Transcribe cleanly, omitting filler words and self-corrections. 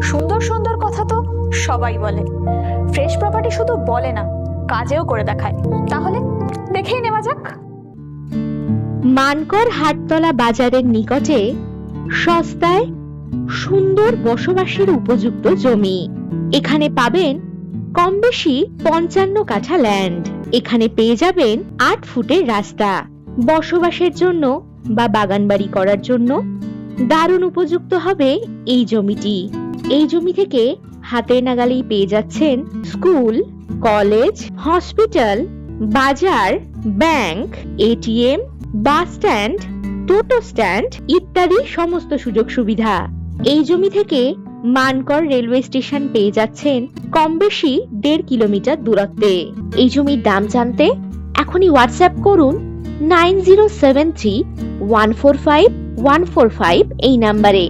সুন্দর সুন্দর কথা তো সবাই বলে, ফ্রেশ প্রপার্টি শুধু বলে না, কাজেও করে দেখায়। তাহলে দেখেই নেওয়া যাক। মানকর হাটতলা বাজারের নিকটে সস্তায় সুন্দর বসবাসের উপযুক্ত জমি। এখানে পাবেন কম বেশি 55 কাঠা ল্যান্ড। এখানে পেয়ে যাবেন 8 ফুটের রাস্তা। বসবাসের জন্য বা বাগানবাড়ি করার জন্য দারুণ উপযুক্ত হবে এই জমিটি। এই জমি থেকে হাতের নাগালেই পেয়ে যাচ্ছেন স্কুল, কলেজ, হসপিটাল, বাজার, ব্যাংক, এটিএম, বাস স্ট্যান্ড, টোটো স্ট্যান্ড ইত্যাদি সমস্ত সুযোগ সুবিধা। এই জমি থেকে মানকর রেলওয়ে স্টেশন পেয়ে যাচ্ছেন কম বেশি 1.5 কিলোমিটার দূরত্বে। এই জমির দাম জানতে এখনই হোয়াটসঅ্যাপ করুন 9073145145 এই নাম্বারে।